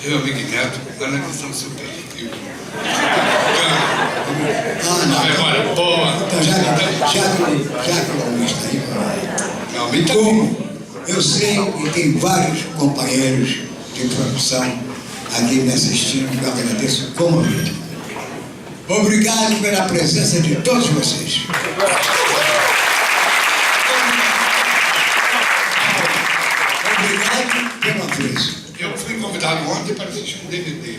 Eu, amigo Neto, analisando seu perfil. Memória boa. Então, já que o Luiz está aí, como eu sei que tem vários companheiros de profissão aqui me assistindo, eu agradeço comovente. Obrigado pela presença de todos vocês. Obrigado pelo apreço. Eu fui convidado ontem para assistir um DVD.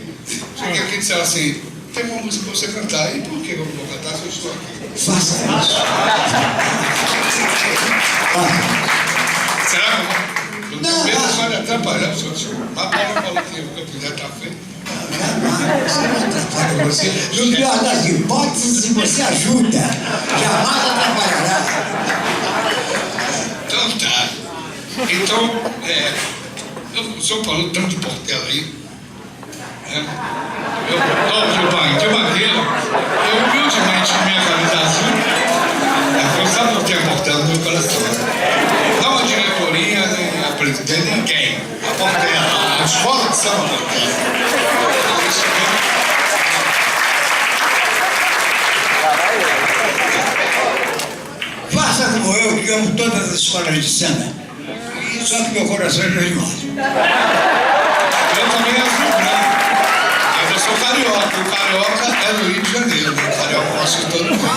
Cheguei aqui e disseram assim, tem uma música para você cantar. E por que eu vou cantar se eu estou aqui? Faça isso. Será que eu tenho medo só de atrapalhar o senhor? Mas para falar que eu quiser estar feito. Você, no pior das hipóteses, se você ajuda, jamais atrapalhará. Então tá. Então, o senhor falou tanto de Portela aí. Gilmar, de maneira, eu humildemente, na minha qualidade, eu sabe que eu tenho a Portela no meu coração. Não a diretoria, nem a presidente, ninguém. A Portela, a escola de samba Portela. Faça como eu, que amo todas as escolas de samba. Só que meu coração é grande. Eu também azul branco. Mas eu sou carioca. O carioca é do Rio de Janeiro. O carioca eu gosto de todo mundo.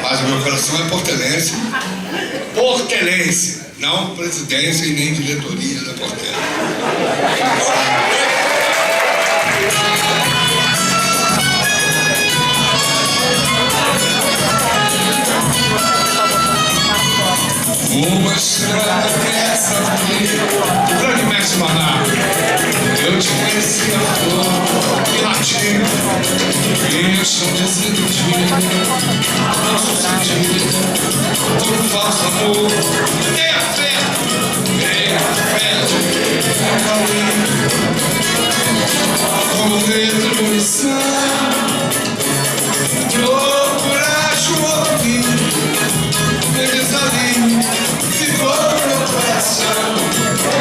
Mas o meu coração é portelense. Portelense. Não presidência e nem diretoria da Portela. Uma estrada dessa aqui, grande mestre Maná, eu te conheci a flor e latim, e estou desiludido, nosso sentido, por falso amor, nem a fé de como retribuição, procuraste o ouvido, eles ali. Ficou no meu coração,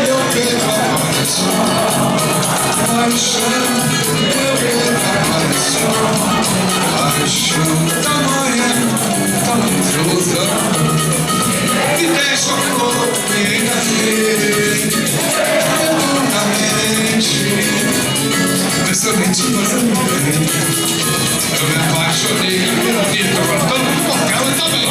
eu perco a paixão. Paixão, eu perco a paixão. Paixão, tamanha, tamanhosa. Me deixa o corpo me enganar. Eternamente, impressionante, mas eu me apaixonei. E agora todo mundo por ela também.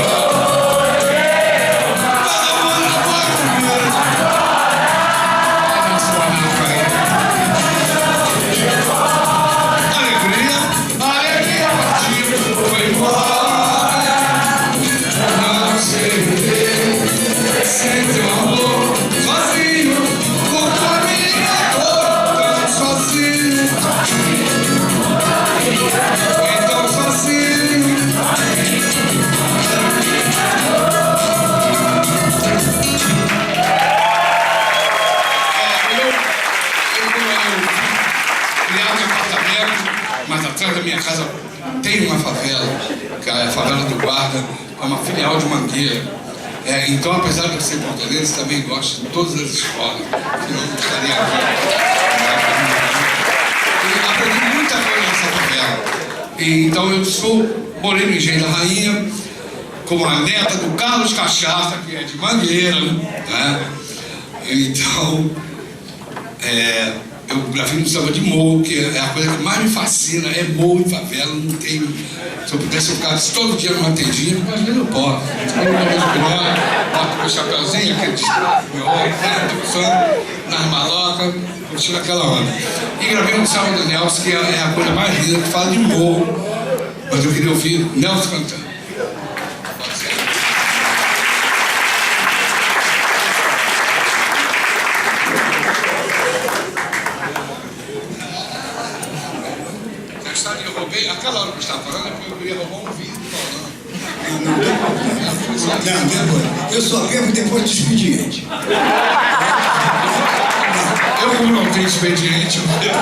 Mas atrás da minha casa tem uma favela, que é a favela do Guarda, é uma filial de Mangueira. Então, apesar de eu ser portelense, também gosto de todas as escolas, senão eu não estaria aqui. E aprendi muita coisa nessa favela. Então, eu morei no Engenho da Rainha, como a neta do Carlos Cachaça, que é de Mangueira, né? Então, eu gravei no samba de morro, que é a coisa que mais me fascina, é morro e favela, não tenho... Se eu pudesse ficar todo dia numa tendinha, mas nem eu posso. Eu boto meu chapéuzinho, aquele meu olho, nas malocas, curtindo aquela onda. E gravei no samba do Nelson, que é a coisa mais linda, que fala de morro. Mas eu queria ouvir Nelson cantando. Eu roubei, aquela hora que eu estava falando, eu ia roubar um vídeo falando. Não, depois. Eu só bebo depois do expediente. Eu, como não tenho expediente, eu bebo.